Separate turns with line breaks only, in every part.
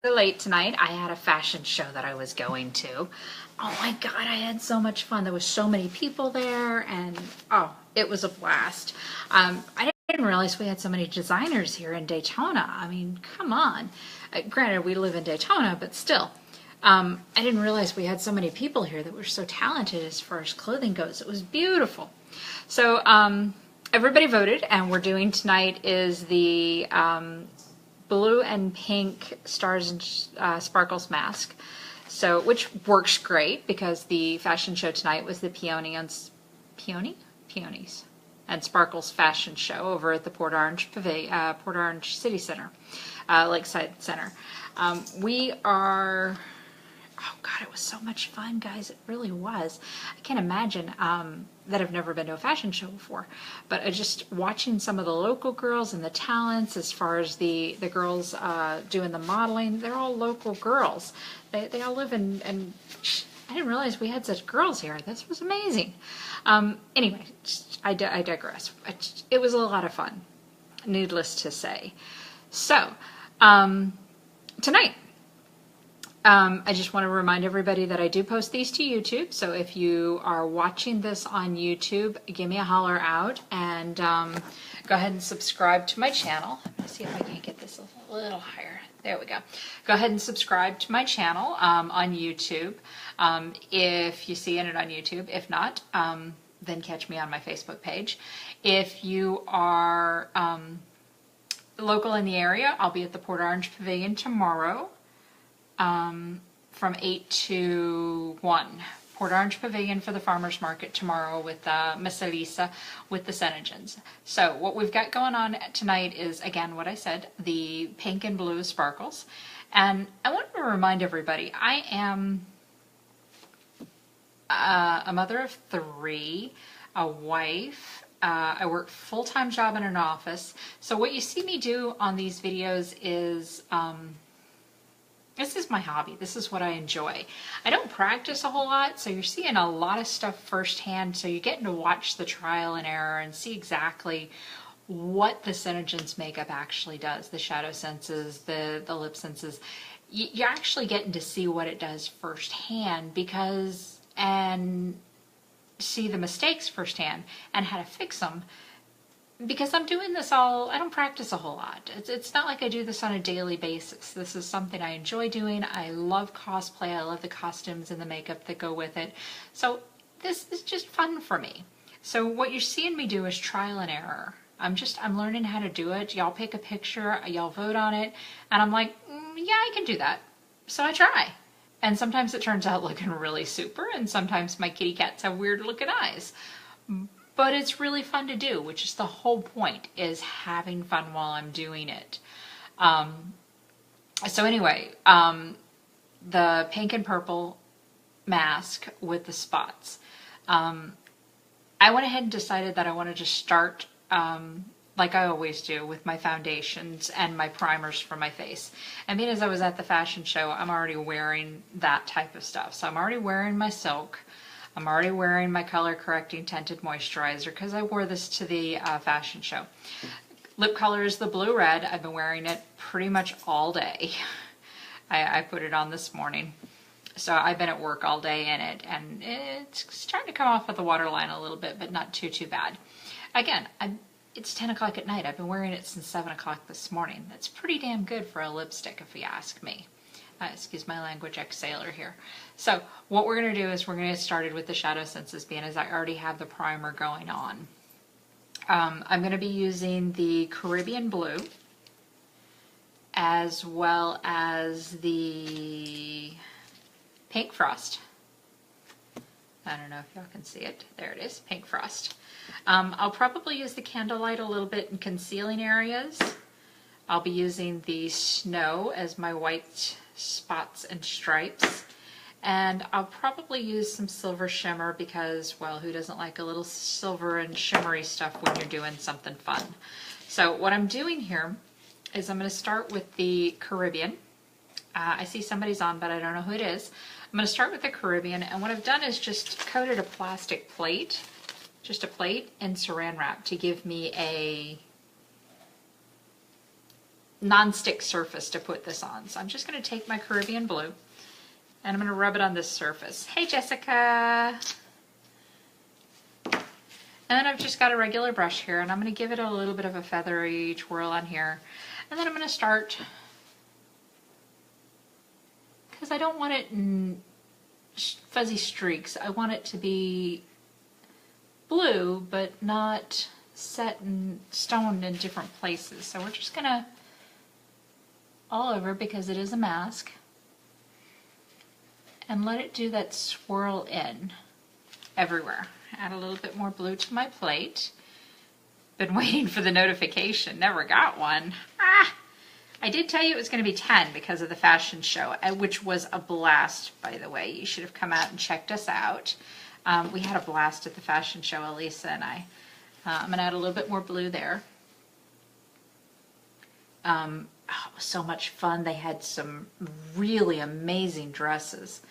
Late tonight. I had a fashion show that I was going to. Oh my God, I had so much fun. There was so many people there, and oh, it was a blast. I didn't realize we had so many designers here in Daytona. I mean, come on. Granted, we live in Daytona, but still. I didn't realize we had so many people here that were so talented as far as clothing goes. It was beautiful. So everybody voted, and we're doing tonight is the blue and pink stars and sparkles mask. So, which works great because the fashion show tonight was the Peonies and Sparkles fashion show over at the Port Orange Port Orange City Center, Lakeside Center. We are. Oh God, it was so much fun, guys. It really was. I can't imagine that I've never been to a fashion show before, but just watching some of the local girls and the talents as far as the girls doing the modeling, they're all local girls. They all live in, and I didn't realize we had such girls here. This was amazing. Anyway, I digress. It was a lot of fun, needless to say. So, tonight, I just want to remind everybody that I do post these to YouTube. So if you are watching this on YouTube, give me a holler out and go ahead and subscribe to my channel. Let me see if I can get this a little higher. There we go. Go ahead and subscribe to my channel on YouTube if you see it on YouTube. If not, then catch me on my Facebook page. If you are local in the area, I'll be at the Port Orange Pavilion tomorrow. From 8 to 1. Port Orange Pavilion for the Farmers Market tomorrow with Miss Elisa with the Senegens. So what we've got going on tonight is, again, what I said, the pink and blue sparkles. And I want to remind everybody, I am a mother of 3, a wife. I work full-time job in an office. So what you see me do on these videos is... this is my hobby. This is what I enjoy. I don't practice a whole lot, so you're seeing a lot of stuff firsthand. So you're getting to watch the trial and error and see exactly what the Senegens makeup actually does. The shadow senses, the lip senses. You're actually getting to see what it does firsthand and see the mistakes firsthand and how to fix them. Because I'm doing this I don't practice a whole lot. It's not like I do this on a daily basis. This is something I enjoy doing. I love cosplay. I love the costumes and the makeup that go with it. So this is just fun for me. So what you're seeing me do is trial and error. I'm learning how to do it. Y'all pick a picture, y'all vote on it, and I'm like, yeah, I can do that. So I try. And sometimes it turns out looking really super, and sometimes my kitty cats have weird looking eyes. But it's really fun to do, which is the whole point, is having fun while I'm doing it. So anyway, the pink and purple mask with the spots. I went ahead and decided that I wanted to start, like I always do, with my foundations and my primers for my face. I mean, as I was at the fashion show, I'm already wearing that type of stuff. So I'm already wearing my silk. I'm already wearing my color correcting tinted moisturizer because I wore this to the fashion show. Lip color is the blue red. I've been wearing it pretty much all day. I put it on this morning. So I've been at work all day in it, and it's starting to come off at the waterline a little bit, but not too bad. Again, it's 10 o'clock at night. I've been wearing it since 7 o'clock this morning. That's pretty damn good for a lipstick if you ask me. Excuse my language, ex-sailor here. So what we're going to do is we're going to get started with the shadow senses, being as I already have the primer going on. I'm going to be using the Caribbean Blue as well as the Pink Frost. I don't know if y'all can see it. There it is, Pink Frost. I'll probably use the Candlelight a little bit in concealing areas. I'll be using the Snow as my white spots and stripes, and I'll probably use some silver shimmer because, well, who doesn't like a little silver and shimmery stuff when you're doing something fun? So what I'm doing here is I'm going to start with the Caribbean. I see somebody's on, but I don't know who it is. I'm going to start with the Caribbean, and what I've done is just coated a plastic plate, just a plate, in saran wrap to give me a non-stick surface to put this on. So I'm just going to take my Caribbean blue and I'm going to rub it on this surface. Hey, Jessica. And then I've just got a regular brush here, and I'm going to give it a little bit of a feathery twirl on here. And then I'm going to start, because I don't want it in fuzzy streaks. I want it to be blue, but not set and stoned in different places. So we're just going to all over, because it is a mask, and let it do that swirl in everywhere. Add a little bit more blue to my plate. Been waiting for the notification, never got one. I did tell you it was going to be 10 because of the fashion show, which was a blast, by the way. You should have come out and checked us out. We had a blast at the fashion show, Elisa and I. I'm going to add a little bit more blue there. It was so much fun. They had some really amazing dresses.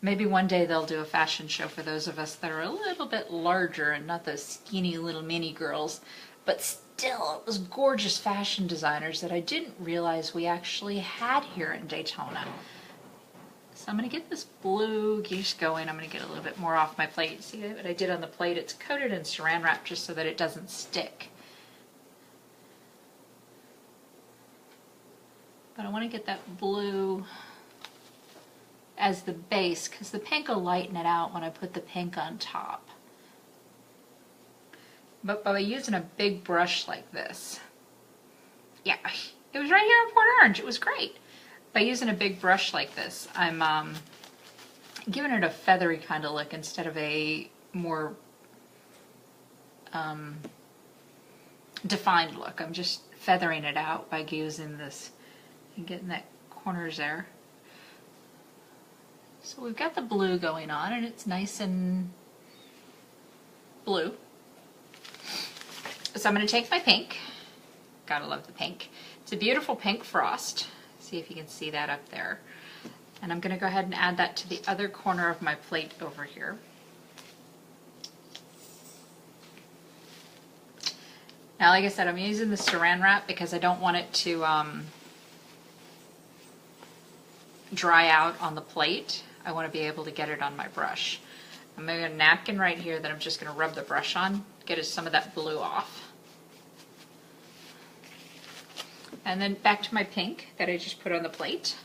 Maybe one day they'll do a fashion show for those of us that are a little bit larger and not those skinny little mini girls. But still, it was gorgeous fashion designers that I didn't realize we actually had here in Daytona. So I'm going to get this blue geese going. I'm going to get a little bit more off my plate. See what I did on the plate? It's coated in saran wrap just so that it doesn't stick. But I want to get that blue as the base, because the pink will lighten it out when I put the pink on top. But by using a big brush like this, yeah, it was right here in Port Orange. It was great. By using a big brush like this, I'm giving it a feathery kind of look instead of a more defined look. I'm just feathering it out by using this and getting that corners there. So we've got the blue going on, and it's nice and blue. So I'm going to take my pink. Gotta love the pink. It's a beautiful pink frost. See if you can see that up there. And I'm going to go ahead and add that to the other corner of my plate over here. Now, like I said, I'm using the saran wrap because I don't want it to dry out on the plate. I want to be able to get it on my brush. I'm going to get a napkin right here that I'm just going to rub the brush on, get some of that blue off. And then back to my pink that I just put on the plate.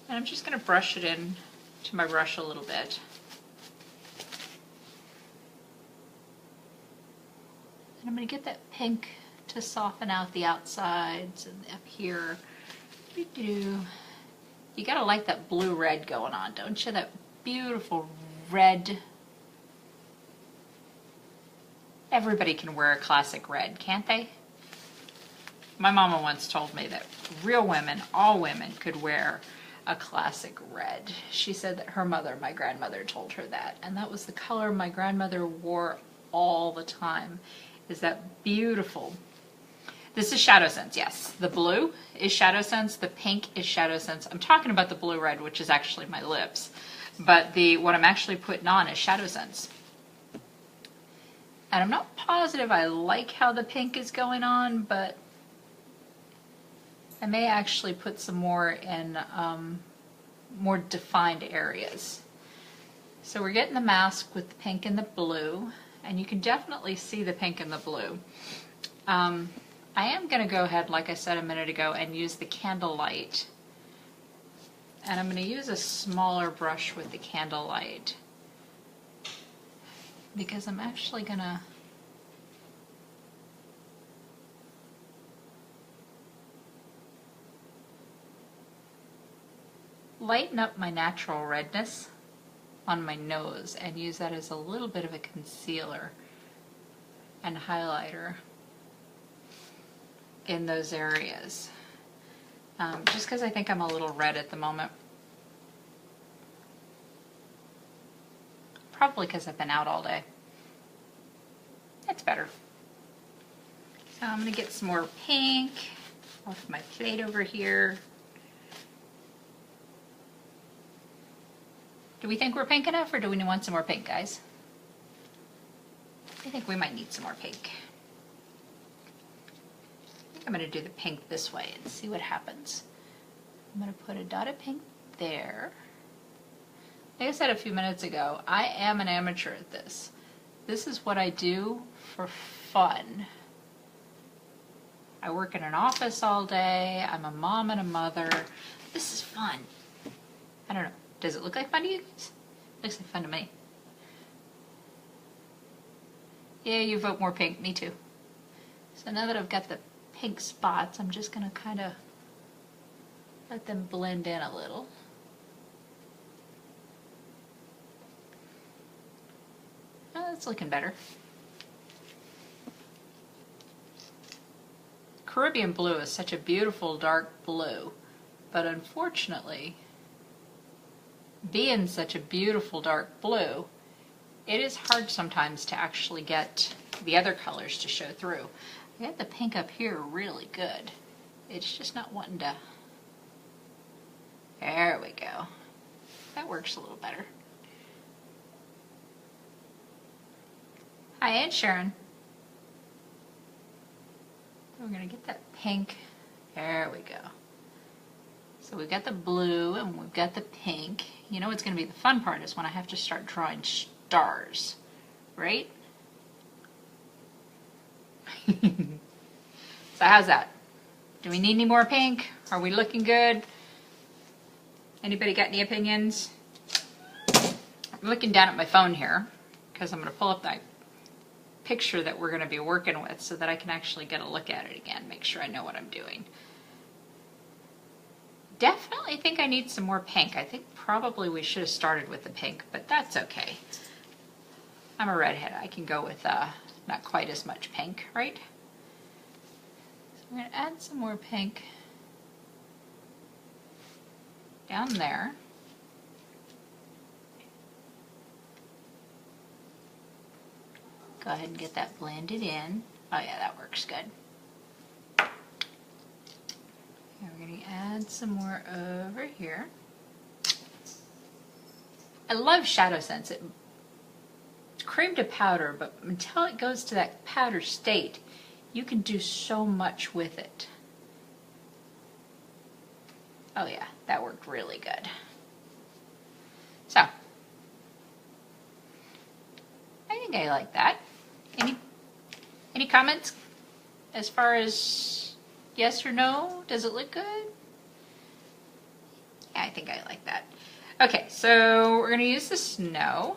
And I'm just going to brush it in to my brush a little bit. And I'm going to get that pink to soften out the outsides and up here. You gotta like that blue-red going on, don't you? That beautiful red. Everybody can wear a classic red, can't they? My mama once told me that real women, all women, could wear a classic red. She said that her mother, my grandmother, told her that. And that was the color my grandmother wore all the time, is that beautiful. This is Shadow Sense, yes. The blue is Shadow Sense. The pink is Shadow Sense. I'm talking about the blue-red, which is actually my lips. But what I'm actually putting on is Shadow Sense. And I'm not positive I like how the pink is going on, but I may actually put some more in more defined areas. So we're getting the mask with the pink and the blue, and you can definitely see the pink and the blue. I am going to go ahead, like I said a minute ago, and use the Candlelight. And I'm going to use a smaller brush with the Candlelight, because I'm actually going to lighten up my natural redness on my nose and use that as a little bit of a concealer and highlighter in those areas. Just because I think I'm a little red at the moment. Probably because I've been out all day. That's better. So I'm going to get some more pink off my plate over here. Do we think we're pink enough, or do we want some more pink, guys? I think we might need some more pink. I think I'm going to do the pink this way and see what happens. I'm going to put a dot of pink there. Like I said a few minutes ago, I am an amateur at this. This is what I do for fun. I work in an office all day. I'm a mom and a mother. This is fun. I don't know. Does it look like fun to you guys? Looks like fun to me. Yeah, you vote more pink. Me too. So now that I've got the pink spots, I'm just going to kind of let them blend in a little. Oh, that's looking better. Caribbean blue is such a beautiful dark blue, but unfortunately, being such a beautiful dark blue, it is hard sometimes to actually get the other colors to show through. I got the pink up here really good. It's just not wanting to. There we go. That works a little better. Hi, Aunt Sharon. We're going to get that pink. There we go. So we've got the blue and we've got the pink. You know what's going to be the fun part is when I have to start drawing stars, right? So how's that? Do we need any more pink? Are we looking good? Anybody got any opinions? I'm looking down at my phone here because I'm going to pull up that picture that we're going to be working with so that I can actually get a look at it again, make sure I know what I'm doing. Definitely think I need some more pink. I think probably we should have started with the pink, but that's okay. I'm a redhead. I can go with not quite as much pink, right? So I'm going to add some more pink down there. Go ahead and get that blended in. Oh yeah, that works good. And we're going to add some more over here. I love Shadow Sense. It's cream to powder, but until it goes to that powder state, you can do so much with it. Oh yeah, that worked really good. So, I think I like that. Any comments as far as yes or no? Does it look good? Yeah, I think I like that. Okay, so we're going to use the snow.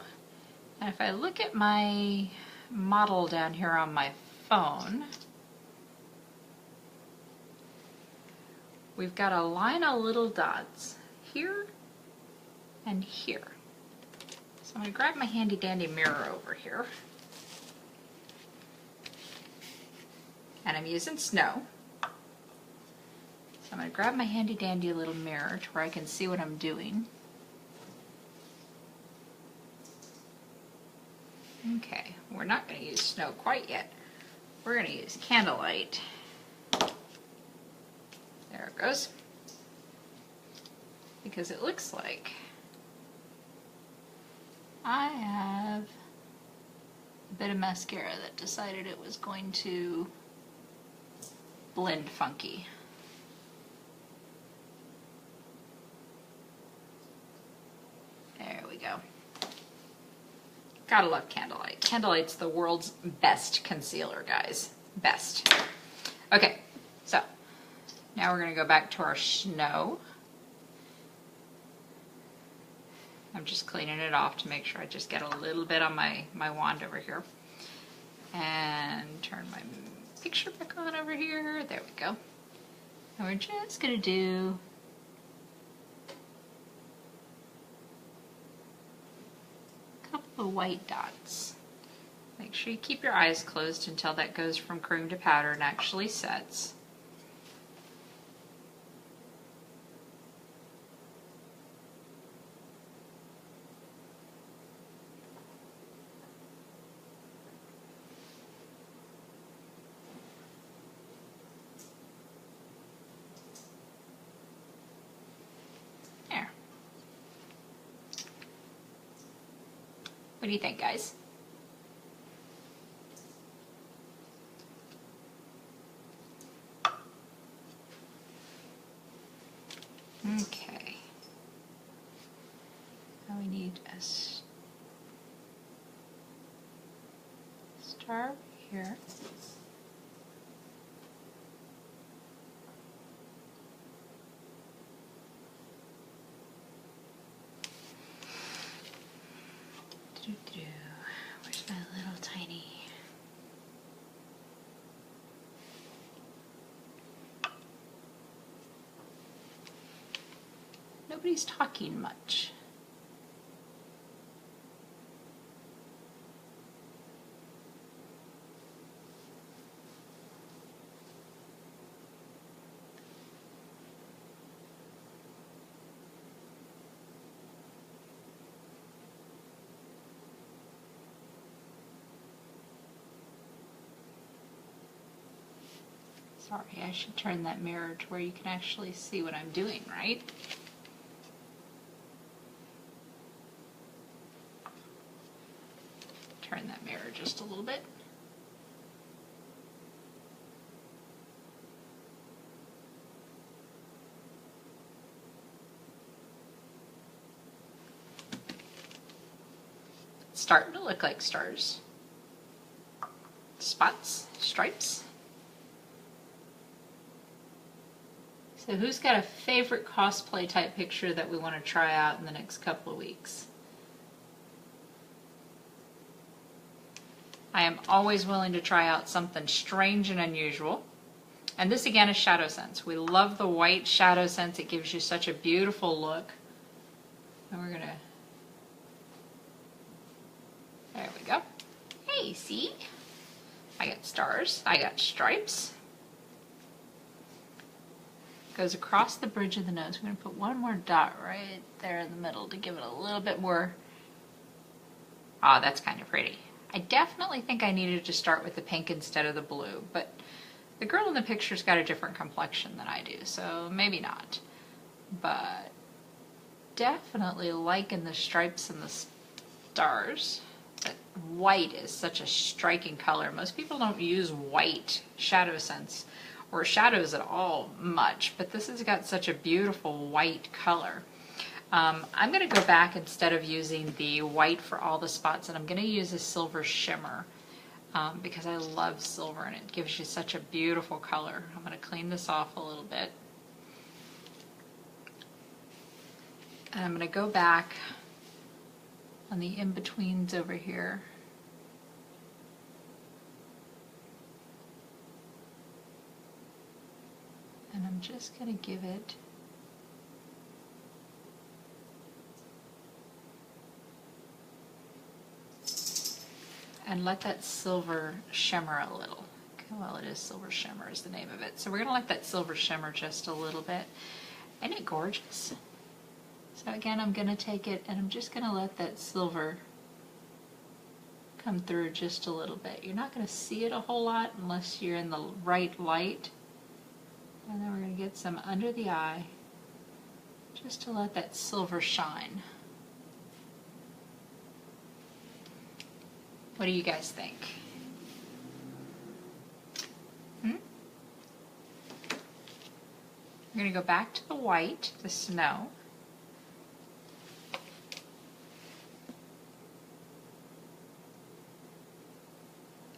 And if I look at my model down here on my phone, we've got a line of little dots here and here. So I'm going to grab my handy dandy mirror over here. And I'm using snow. So I'm going to grab my handy dandy little mirror to where I can see what I'm doing. Okay, we're not going to use snow quite yet. We're going to use candlelight. There it goes. Because it looks like I have a bit of mascara that decided it was going to blend funky. There we go. Gotta love Candlelight. Candlelight's the world's best concealer, guys. Best. Okay, so now we're gonna go back to our snow. I'm just cleaning it off to make sure I just get a little bit on my wand over here. And turn my picture back on over here. There we go. And we're just going to do a couple of white dots. Make sure you keep your eyes closed until that goes from cream to powder and actually sets. What do you think, guys? need a star here. Where's my little tiny? Nobody's talking much. Sorry, I should turn that mirror to where you can actually see what I'm doing, right? Turn that mirror just a little bit. It's starting to look like stars. Spots, stripes. So who's got a favorite cosplay type picture that we want to try out in the next couple of weeks? I am always willing to try out something strange and unusual. And this again is Shadow Sense. We love the white Shadow Sense. It gives you such a beautiful look. And we're gonna, there we go. Hey, see? I got stars, I got stripes. Goes across the bridge of the nose. We're going to put one more dot right there in the middle to give it a little bit more. Ah, that's kind of pretty. I definitely think I needed to start with the pink instead of the blue, but the girl in the picture's got a different complexion than I do, so maybe not. But definitely liking the stripes and the stars. But white is such a striking color. Most people don't use white Shadow Sense or shadows at all much, but this has got such a beautiful white color. I'm going to go back instead of using the white for all the spots, and I'm going to use a silver shimmer because I love silver and it gives you such a beautiful color. I'm going to clean this off a little bit. And I'm going to go back on the in-betweens over here. And I'm just going to give it and let that silver shimmer a little. Well, it is silver shimmer is the name of it. So we're going to let that silver shimmer just a little bit. Isn't it gorgeous? So again, I'm going to take it and I'm just going to let that silver come through just a little bit. You're not going to see it a whole lot unless you're in the right light. And then we're going to get some under the eye just to let that silver shine. What do you guys think? We're going to go back to the white, the snow.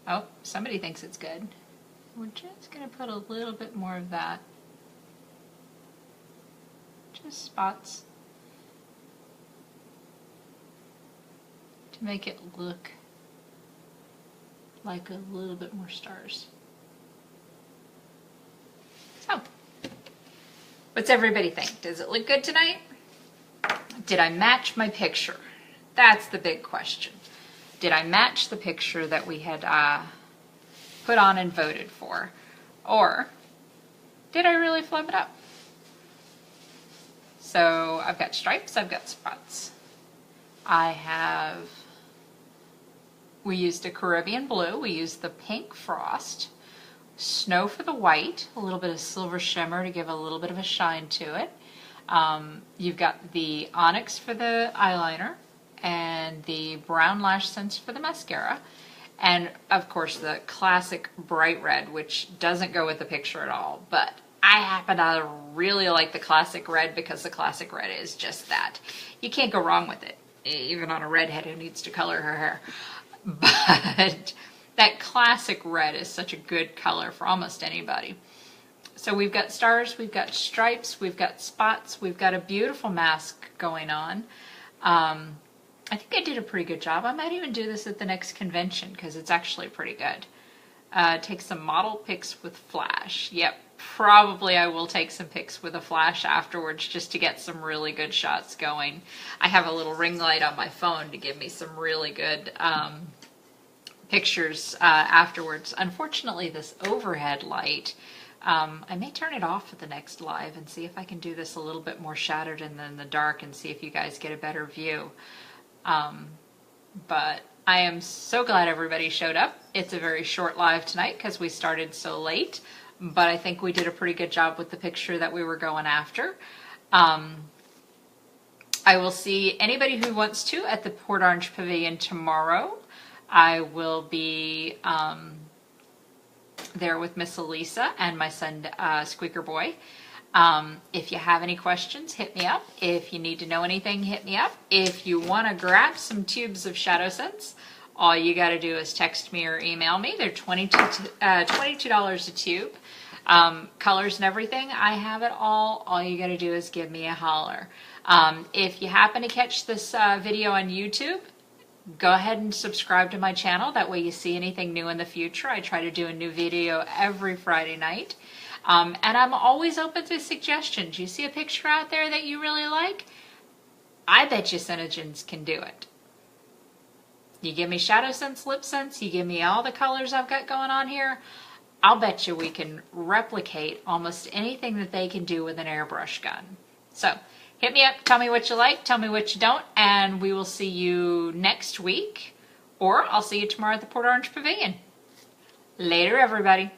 Oh, somebody thinks it's good. We're just going to put a little bit more of that. Just spots. To make it look like a little bit more stars. So, what's everybody think? Does it look good tonight? Did I match my picture? That's the big question. Did I match the picture that we had put on and voted for? Or did I really flub it up? So I've got stripes, I've got spots. We used a Caribbean blue, we used the pink frost, snow for the white, a little bit of silver shimmer to give a little bit of a shine to it. You've got the onyx for the eyeliner, and the brown lash sense for the mascara, and of course the classic bright red, which doesn't go with the picture at all, but I happen to really like the classic red because the classic red is just that. You can't go wrong with it. even on a redhead who needs to color her hair. But that classic red is such a good color for almost anybody. So we've got stars, we've got stripes, we've got spots, we've got a beautiful mask going on. I think I did a pretty good job. I might even do this at the next convention because it's actually pretty good. Take some model pics with flash. Yep, probably I will take some pics with a flash afterwards just to get some really good shots going. I have a little ring light on my phone to give me some really good pictures afterwards. Unfortunately, this overhead light, I may turn it off at the next live and see if I can do this a little bit more shadowed and then in the dark and see if you guys get a better view. But I am so glad everybody showed up. It's a very short live tonight because we started so late, but I think we did a pretty good job with the picture that we were going after. I will see anybody who wants to at the Port Orange Pavilion tomorrow. I will be there with Miss Elisa and my son Squeaker Boy. If you have any questions, hit me up. If you need to know anything, hit me up. If you want to grab some tubes of ShadowSense, all you got to do is text me or email me. They're $22 a tube. Colors and everything, I have it all. All you got to do is give me a holler. If you happen to catch this video on YouTube, go ahead and subscribe to my channel. That way you see anything new in the future. I try to do a new video every Friday night. And I'm always open to suggestions. You see a picture out there that you really like? I bet you Synogens can do it. You give me ShadowSense, LipSense, you give me all the colors I've got going on here, I'll bet you we can replicate almost anything that they can do with an airbrush gun. So hit me up, tell me what you like, tell me what you don't, and we will see you next week, or I'll see you tomorrow at the Port Orange Pavilion. Later, everybody.